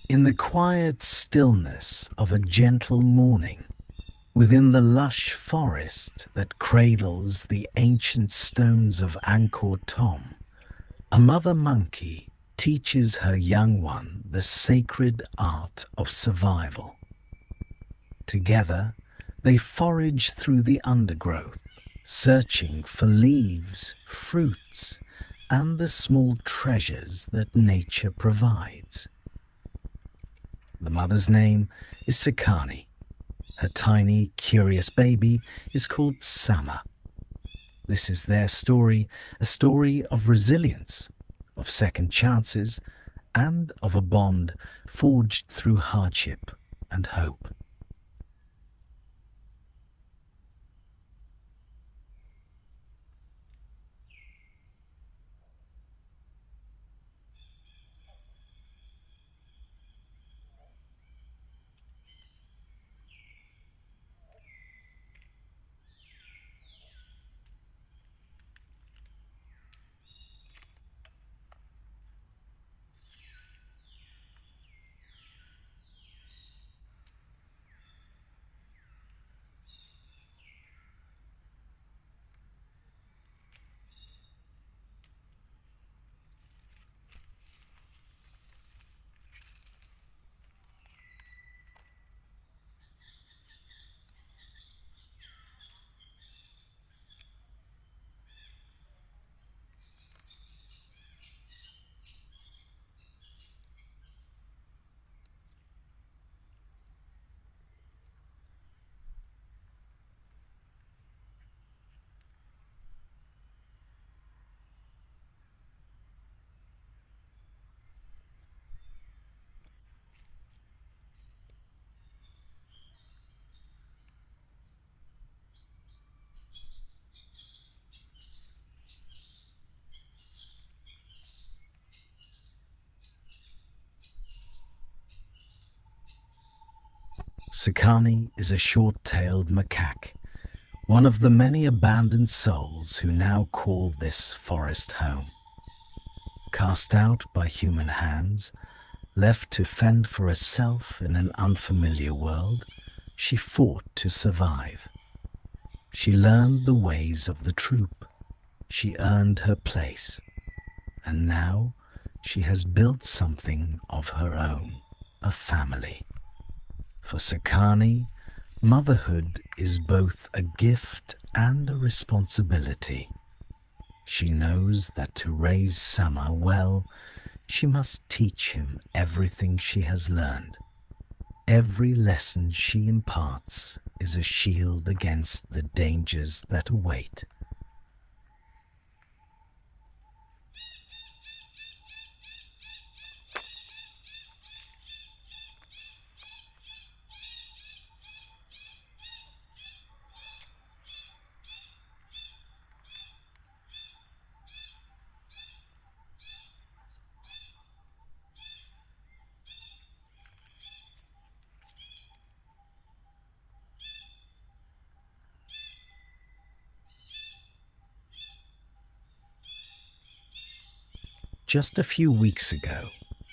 In the quiet stillness of a gentle morning, within the lush forest that cradles the ancient stones of Angkor Thom, a mother monkey teaches her young one the sacred art of survival. Together, they forage through the undergrowth, searching for leaves, fruits, and the small treasures that nature provides. The mother's name is Sakani. Her tiny, curious baby is called Sama. This is their story, a story of resilience, of second chances, and of a bond forged through hardship and hope. Sakani is a short-tailed macaque, one of the many abandoned souls who now call this forest home. Cast out by human hands, left to fend for herself in an unfamiliar world, she fought to survive. She learned the ways of the troop. She earned her place. And now she has built something of her own, a family. For Sakani, motherhood is both a gift and a responsibility. She knows that to raise Sama well, she must teach him everything she has learned. Every lesson she imparts is a shield against the dangers that await. Just a few weeks ago,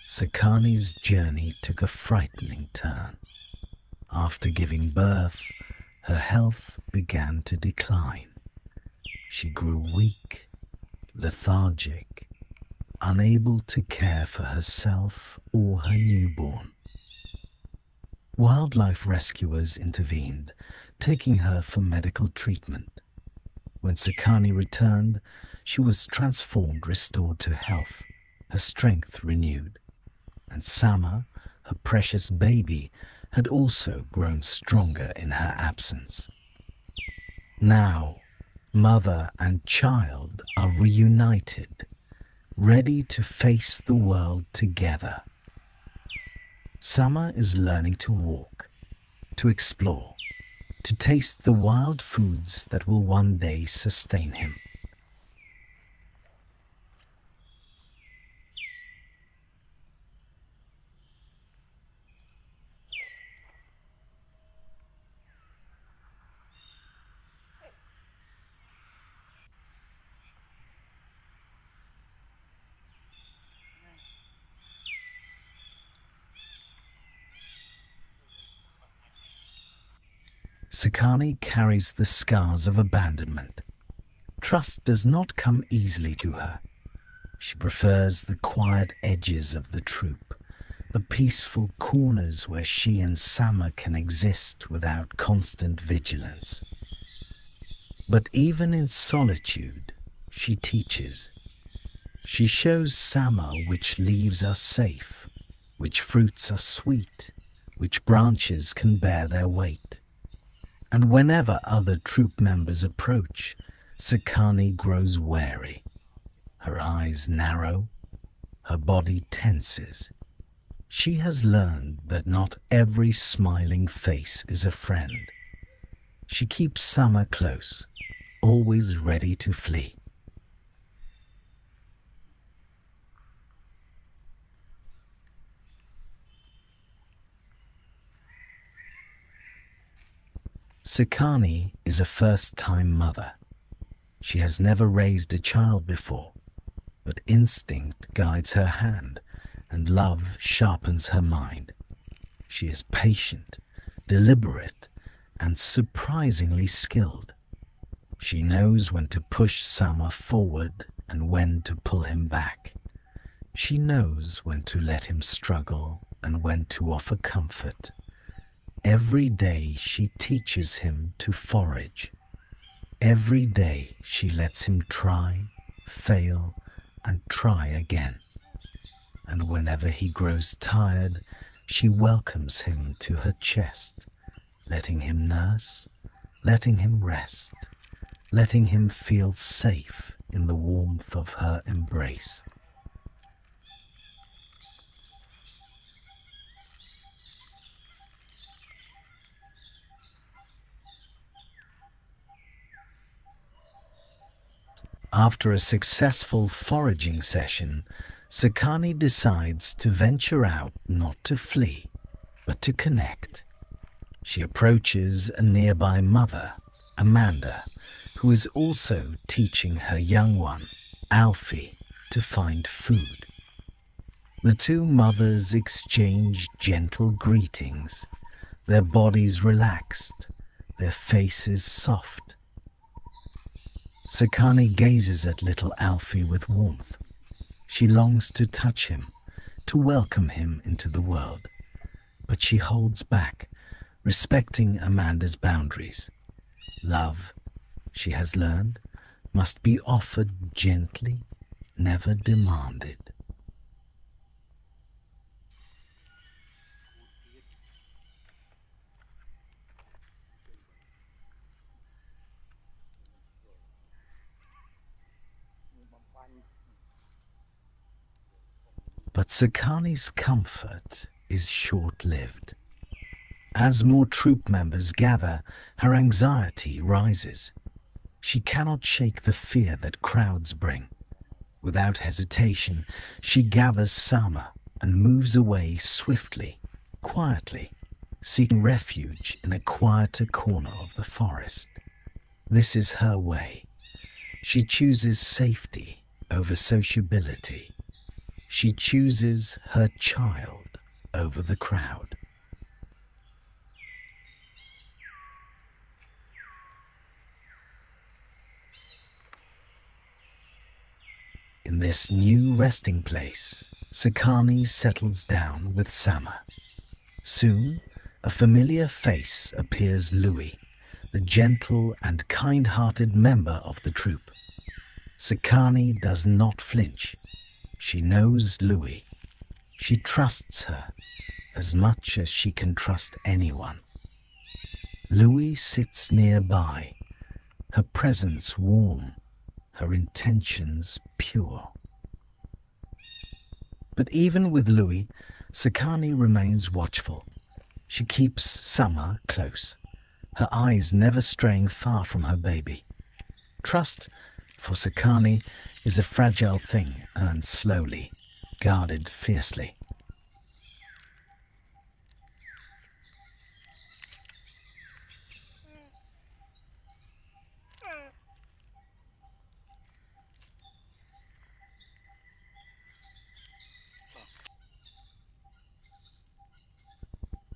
Sakani's journey took a frightening turn. After giving birth, her health began to decline. She grew weak, lethargic, unable to care for herself or her newborn. Wildlife rescuers intervened, taking her for medical treatment. When Sakani returned, she was transformed, restored to health, her strength renewed. And Sama, her precious baby, had also grown stronger in her absence. Now, mother and child are reunited, ready to face the world together. Sama is learning to walk, to explore, to taste the wild foods that will one day sustain him. Sakani carries the scars of abandonment. Trust does not come easily to her. She prefers the quiet edges of the troop, the peaceful corners where she and Sama can exist without constant vigilance. But even in solitude, she teaches. She shows Sama which leaves are safe, which fruits are sweet, which branches can bear their weight. And whenever other troop members approach, Sakani grows wary. Her eyes narrow, her body tenses. She has learned that not every smiling face is a friend. She keeps Sama close, always ready to flee. Sakani is a first-time mother. She has never raised a child before, but instinct guides her hand and love sharpens her mind. She is patient, deliberate, and surprisingly skilled. She knows when to push Sama forward and when to pull him back. She knows when to let him struggle and when to offer comfort. Every day she teaches him to forage. Every day she lets him try, fail, and try again. And whenever he grows tired, she welcomes him to her chest, letting him nurse, letting him rest, letting him feel safe in the warmth of her embrace. After a successful foraging session, Sakani decides to venture out not to flee, but to connect. She approaches a nearby mother, Amanda, who is also teaching her young one, Alfie, to find food. The two mothers exchange gentle greetings, their bodies relaxed, their faces soft. Sakani gazes at little Alfie with warmth. She longs to touch him, to welcome him into the world. But she holds back, respecting Amanda's boundaries. Love, she has learned, must be offered gently, never demanded. But Sakani's comfort is short-lived. As more troop members gather, her anxiety rises. She cannot shake the fear that crowds bring. Without hesitation, she gathers Sama and moves away swiftly, quietly, seeking refuge in a quieter corner of the forest. This is her way. She chooses safety over sociability. She chooses her child over the crowd. In this new resting place, Sakani settles down with Sama. Soon, a familiar face appears: Louis, the gentle and kind-hearted member of the troop. Sakani does not flinch. She knows Louis. She trusts her as much as she can trust anyone. Louis sits nearby, her presence warm, her intentions pure. But even with Louis, Sakani remains watchful. She keeps Sama close, her eyes never straying far from her baby. Trust, for Sakani, is a fragile thing earned slowly, guarded fiercely.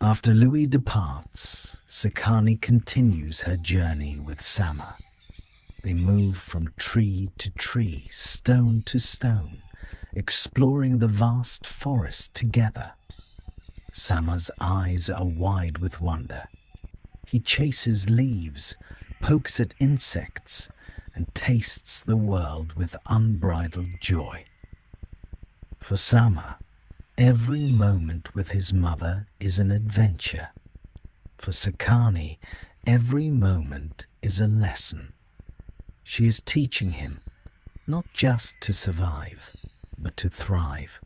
After Louis departs, Sakani continues her journey with Sama. They move from tree to tree, stone to stone, exploring the vast forest together. Sama's eyes are wide with wonder. He chases leaves, pokes at insects, and tastes the world with unbridled joy. For Sama, every moment with his mother is an adventure. For Sakani, every moment is a lesson. She is teaching him not just to survive, but to thrive.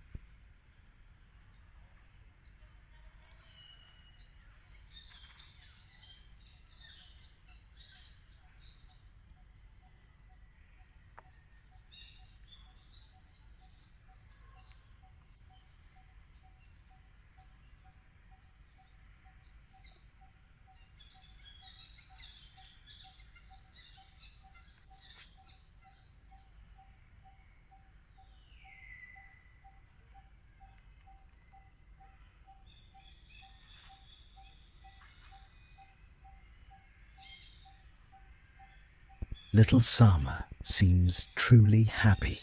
Little Sama seems truly happy.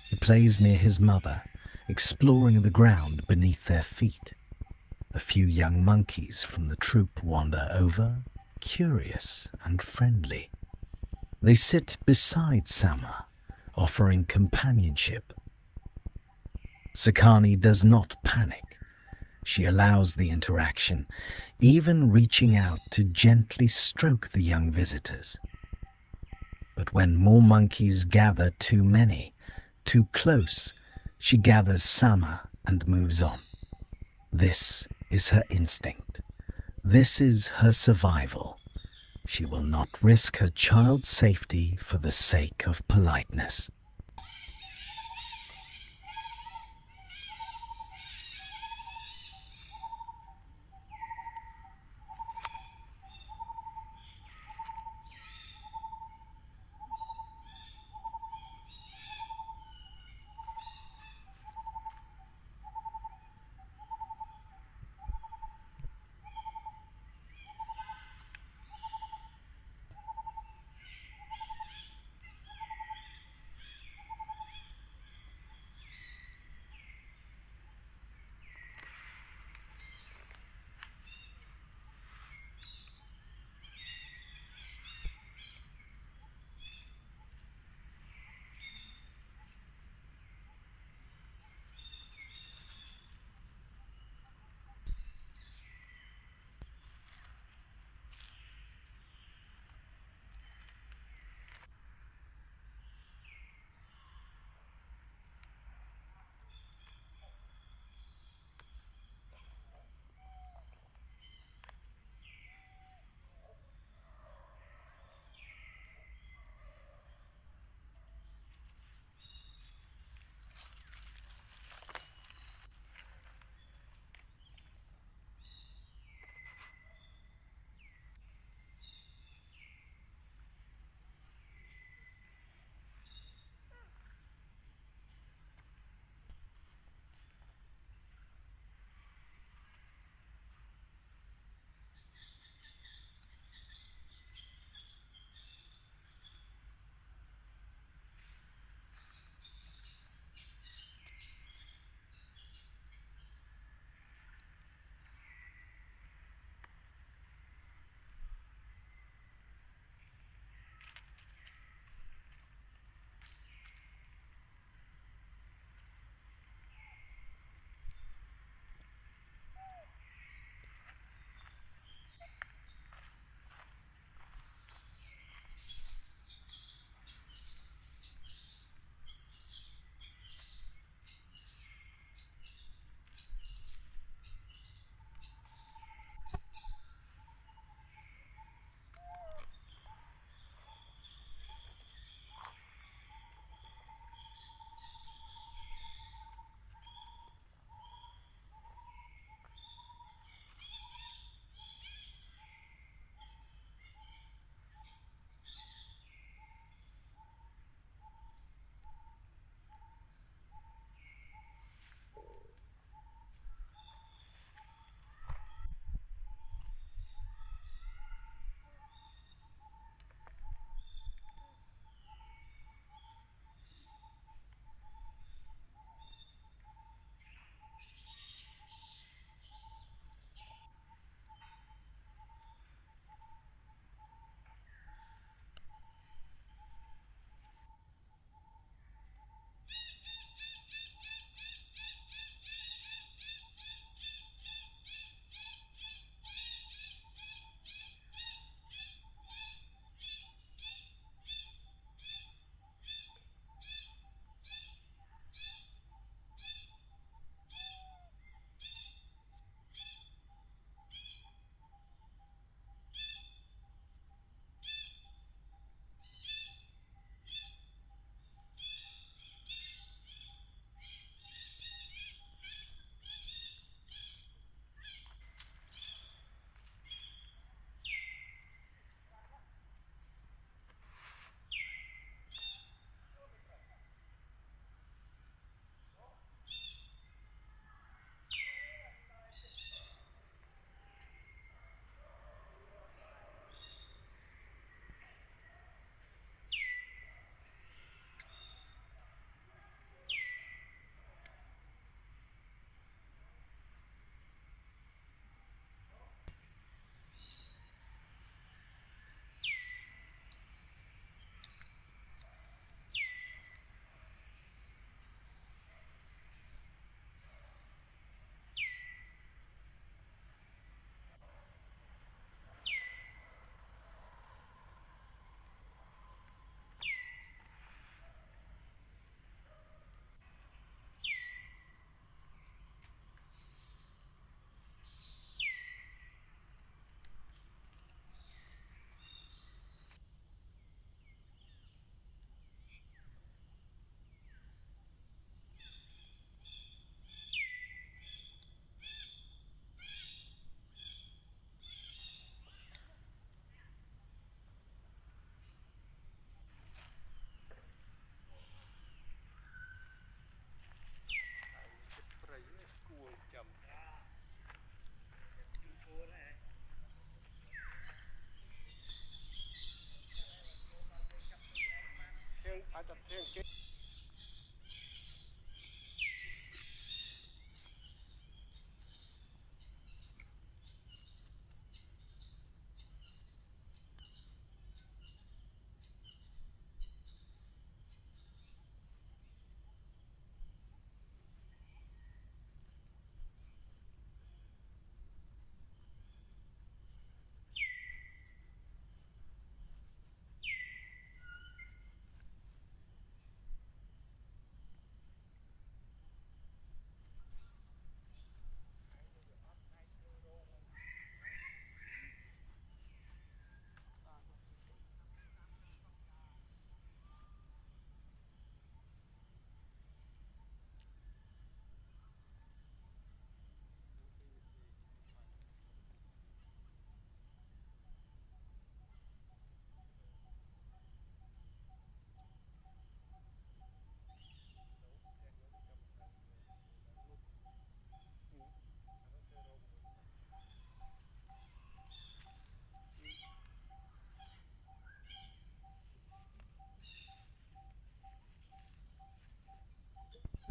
He plays near his mother, exploring the ground beneath their feet. A few young monkeys from the troop wander over, curious and friendly. They sit beside Sama, offering companionship. Sakani does not panic. She allows the interaction, even reaching out to gently stroke the young visitors. But when more monkeys gather too many, too close, she gathers Sama and moves on. This is her instinct. This is her survival. She will not risk her child's safety for the sake of politeness.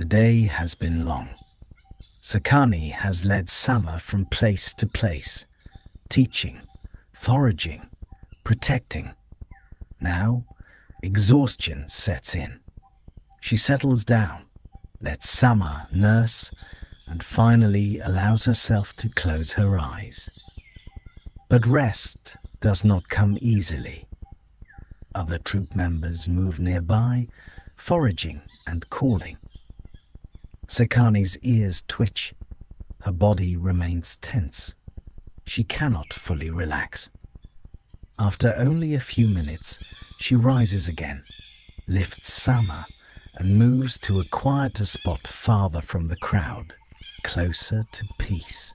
The day has been long. Sakani has led Sama from place to place, teaching, foraging, protecting. Now, exhaustion sets in. She settles down, lets Sama nurse, and finally allows herself to close her eyes. But rest does not come easily. Other troop members move nearby, foraging and calling. Sakani's ears twitch. Her body remains tense. She cannot fully relax. After only a few minutes, she rises again, lifts Sama, and moves to a quieter spot farther from the crowd, closer to peace.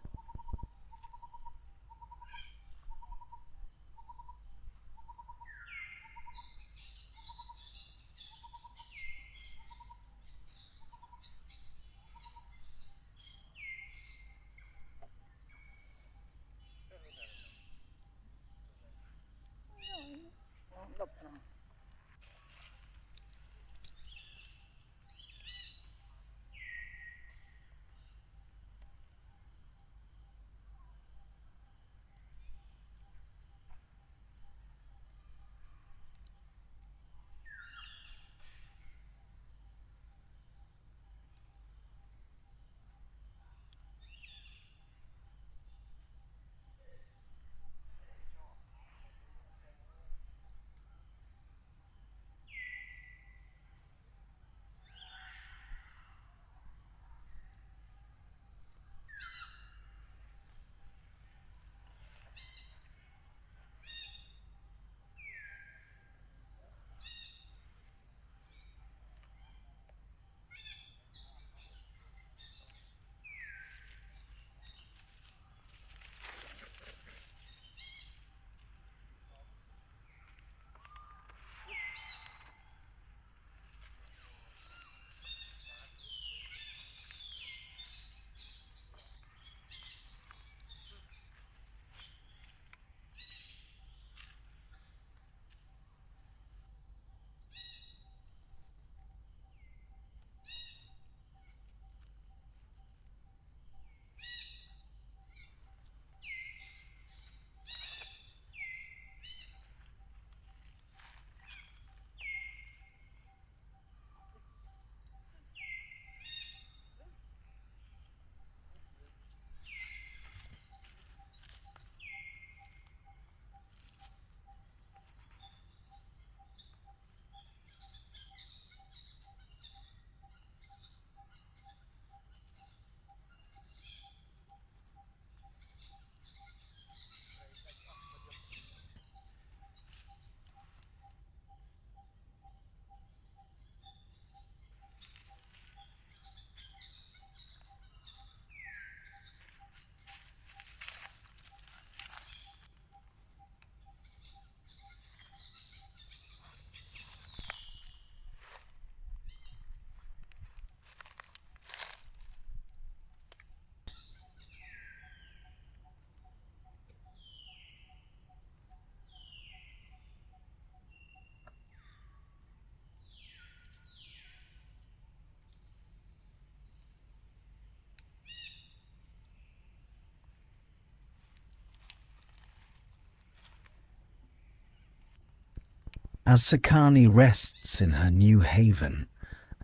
As Sakani rests in her new haven,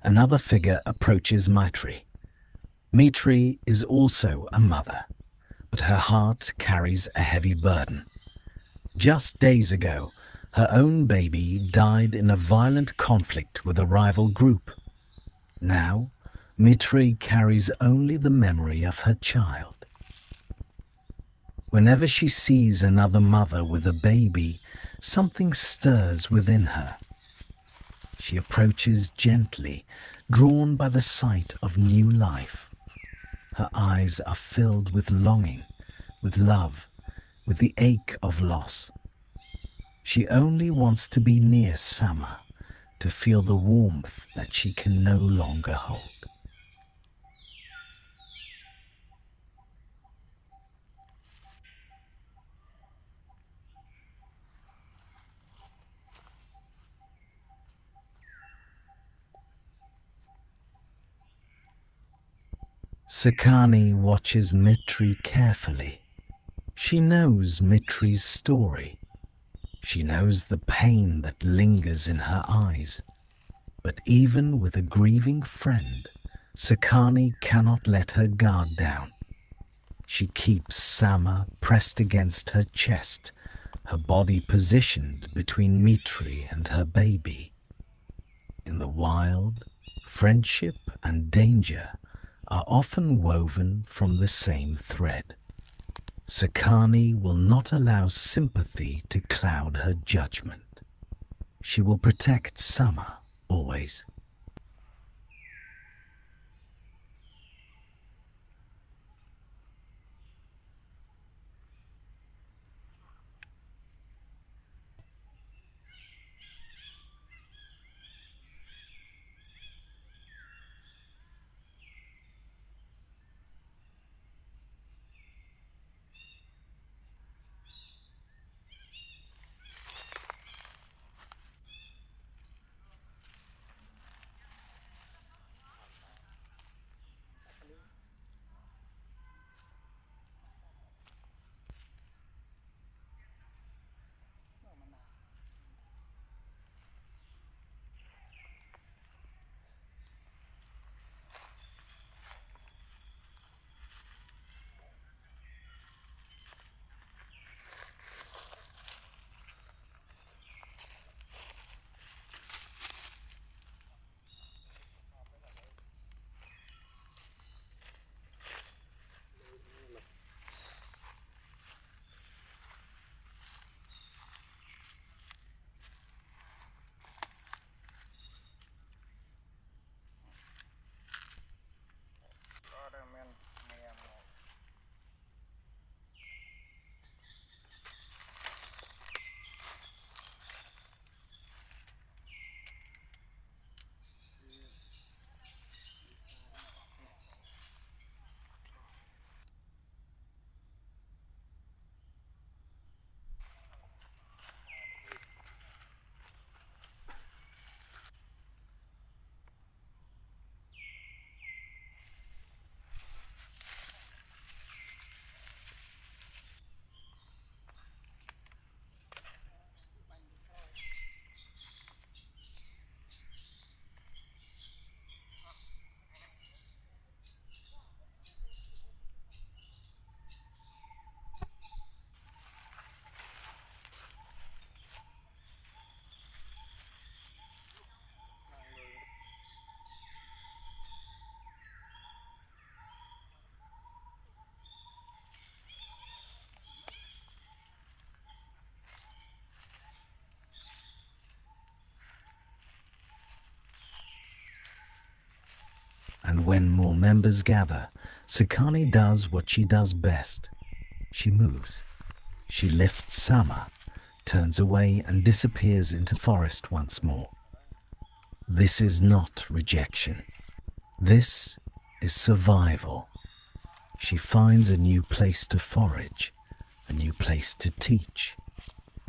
another figure approaches Maitri. Maitri is also a mother, but her heart carries a heavy burden. Just days ago, her own baby died in a violent conflict with a rival group. Now, Maitri carries only the memory of her child. Whenever she sees another mother with a baby, something stirs within her. She approaches gently, drawn by the sight of new life. Her eyes are filled with longing, with love, with the ache of loss. She only wants to be near Sama, to feel the warmth that she can no longer hold. Sakani watches Mitri carefully. She knows Mitri's story. She knows the pain that lingers in her eyes. But even with a grieving friend, Sakani cannot let her guard down. She keeps Sama pressed against her chest, her body positioned between Mitri and her baby. In the wild, friendship and danger are often woven from the same thread. Sakani will not allow sympathy to cloud her judgment. She will protect Sama always. And when more members gather, Sakani does what she does best. She moves. She lifts Sama, turns away and disappears into forest once more. This is not rejection. This is survival. She finds a new place to forage, a new place to teach,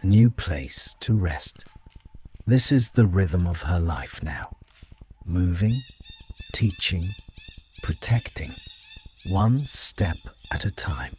a new place to rest. This is the rhythm of her life now. Moving, teaching, protecting, one step at a time.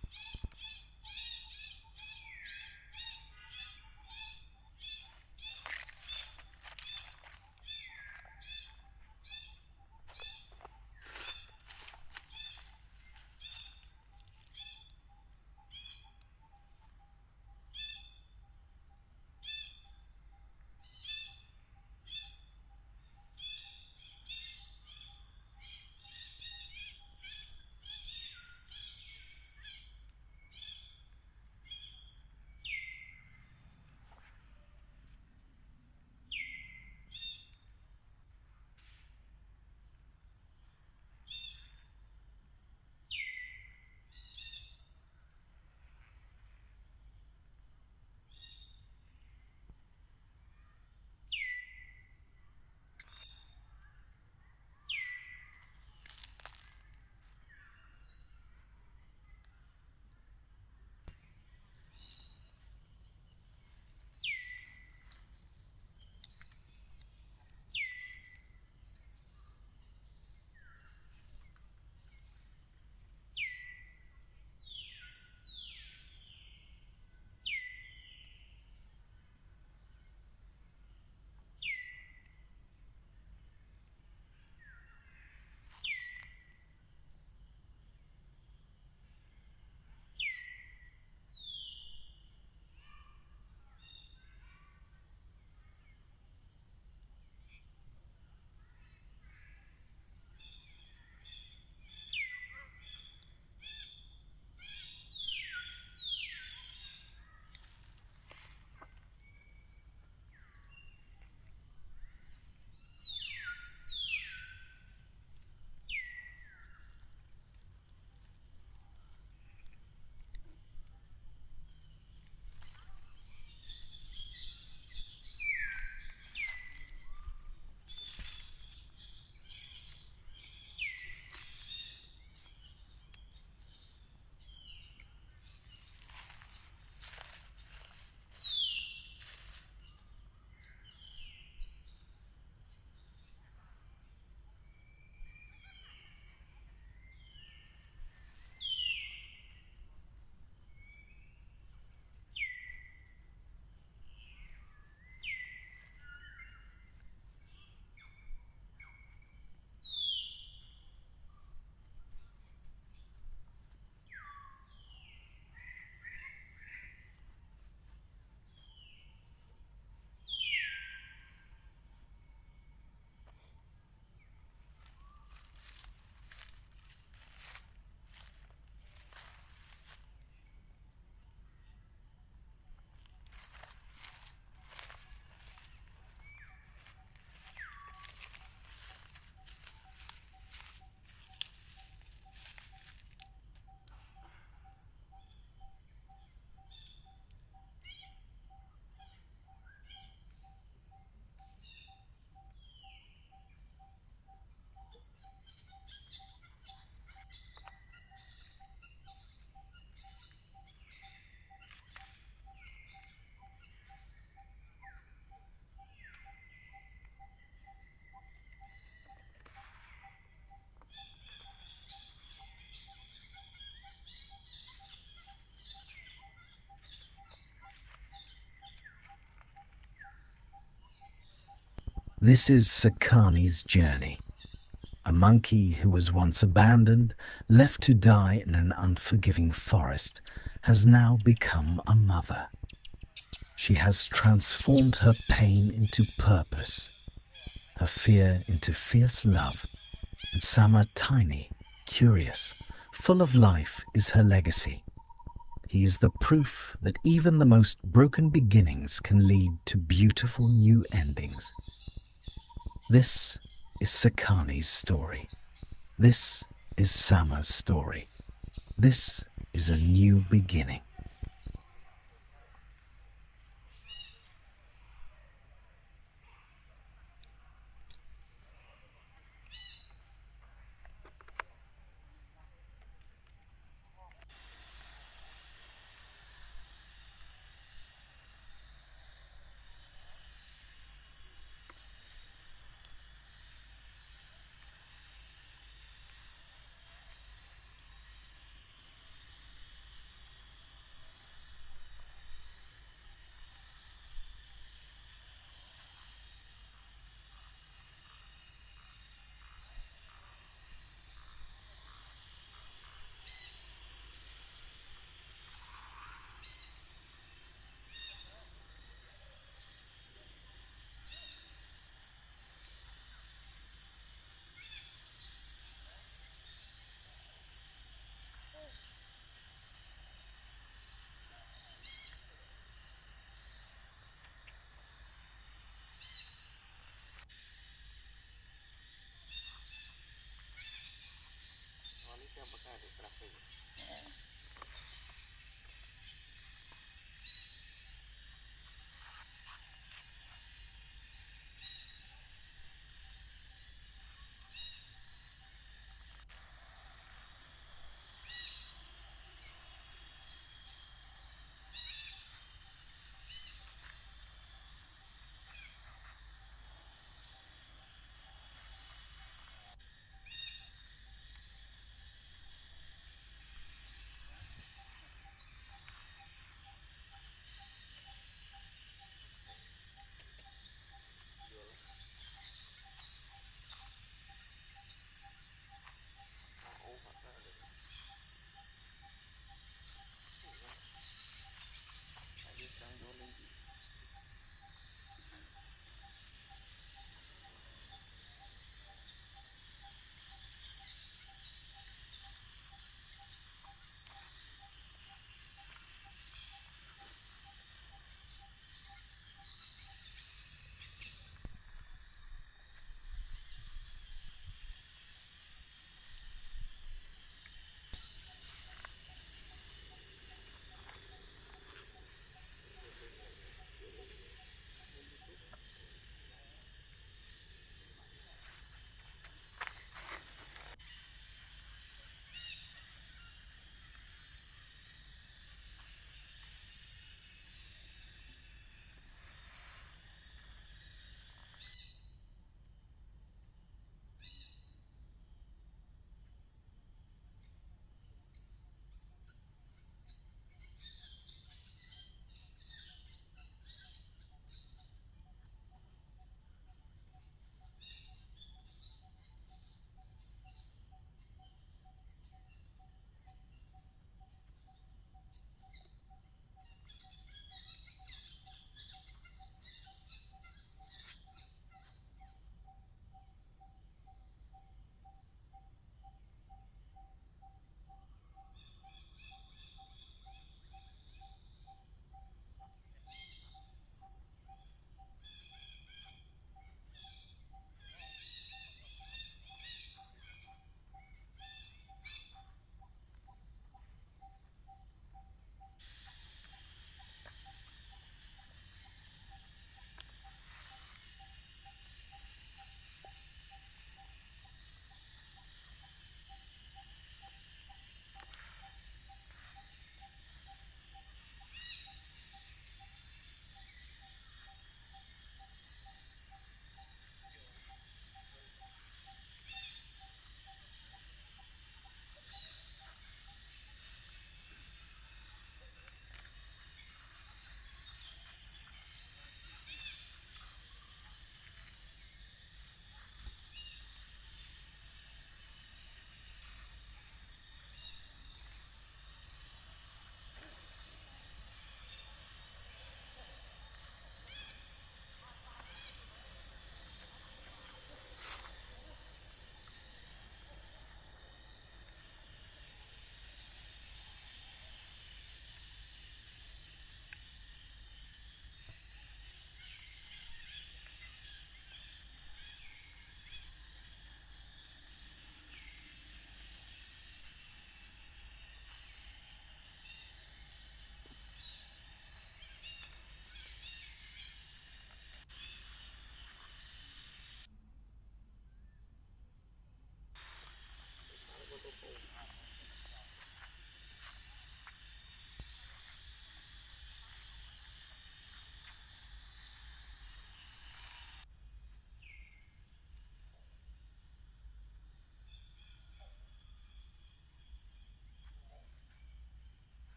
This is Sakani's journey. A monkey who was once abandoned, left to die in an unforgiving forest, has now become a mother. She has transformed her pain into purpose, her fear into fierce love, and Sama, tiny, curious, full of life, is her legacy. He is the proof that even the most broken beginnings can lead to beautiful new endings. This is Sakani's story. This is Sama's story. This is a new beginning.